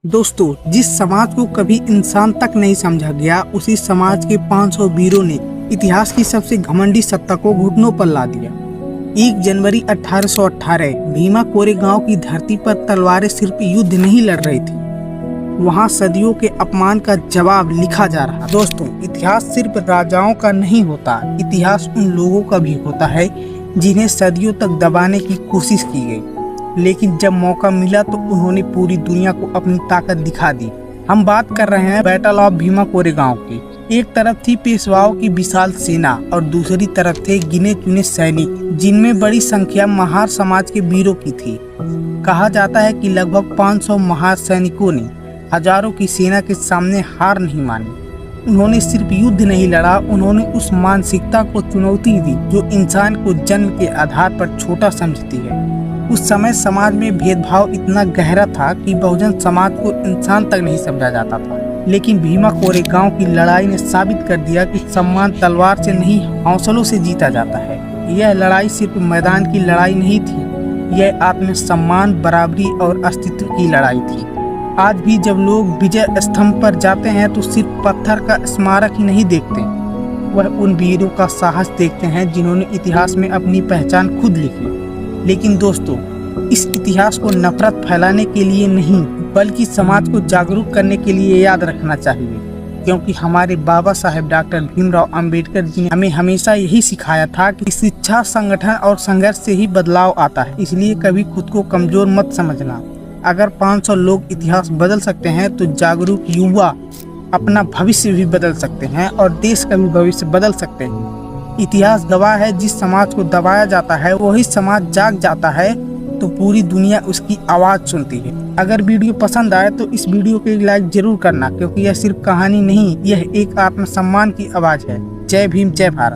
दोस्तों, जिस समाज को कभी इंसान तक नहीं समझा गया, उसी समाज के 500 वीरों ने इतिहास की सबसे घमंडी सत्ता को घुटनों पर ला दिया। 1 जनवरी 1818 भीमा कोरेगांव की धरती पर तलवारें सिर्फ युद्ध नहीं लड़ रही थी, वहां सदियों के अपमान का जवाब लिखा जा रहा। दोस्तों, इतिहास सिर्फ राजाओं का नहीं होता, इतिहास उन लोगों का भी होता है जिन्हें सदियों तक दबाने की कोशिश की गई, लेकिन जब मौका मिला तो उन्होंने पूरी दुनिया को अपनी ताकत दिखा दी। हम बात कर रहे हैं बैटल ऑफ भीमा कोरेगांव की। एक तरफ थी पेशवाओं की विशाल सेना और दूसरी तरफ थे गिने चुने सैनिक, जिनमें बड़ी संख्या महार समाज के वीरों की थी। कहा जाता है कि लगभग 500 महार सैनिकों ने हजारों की सेना के सामने हार नहीं मानी। उन्होंने सिर्फ युद्ध नहीं लड़ा, उन्होंने उस मानसिकता को चुनौती दी जो इंसान को जन्म के आधार पर छोटा समझती है। उस समय समाज में भेदभाव इतना गहरा था कि बहुजन समाज को इंसान तक नहीं समझा जाता था, लेकिन भीमा कोरेगांव की लड़ाई ने साबित कर दिया कि सम्मान तलवार से नहीं, हौसलों से जीता जाता है। यह लड़ाई सिर्फ मैदान की लड़ाई नहीं थी, यह आत्मसम्मान, बराबरी और अस्तित्व की लड़ाई थी। आज भी जब लोग विजय स्तंभ पर जाते हैं तो सिर्फ पत्थर का स्मारक ही नहीं देखते, वह उन वीरों का साहस देखते हैं जिन्होंने इतिहास में अपनी पहचान खुद लिखी। लेकिन दोस्तों, इस इतिहास को नफरत फैलाने के लिए नहीं, बल्कि समाज को जागरूक करने के लिए याद रखना चाहिए, क्योंकि हमारे बाबा साहेब डॉक्टर भीमराव अंबेडकर जी ने हमें हमेशा यही सिखाया था कि शिक्षा, संगठन और संघर्ष से ही बदलाव आता है। इसलिए कभी खुद को कमजोर मत समझना। अगर 500 लोग इतिहास बदल सकते हैं तो जागरूक युवा अपना भविष्य भी बदल सकते हैं और देश का भी भविष्य बदल सकते हैं। इतिहास गवाह है, जिस समाज को दबाया जाता है वही समाज जाग जाता है तो पूरी दुनिया उसकी आवाज़ सुनती है। अगर वीडियो पसंद आए तो इस वीडियो को लाइक जरूर करना, क्योंकि यह सिर्फ कहानी नहीं, यह एक आत्मसम्मान की आवाज़ है। जय भीम, जय भारत।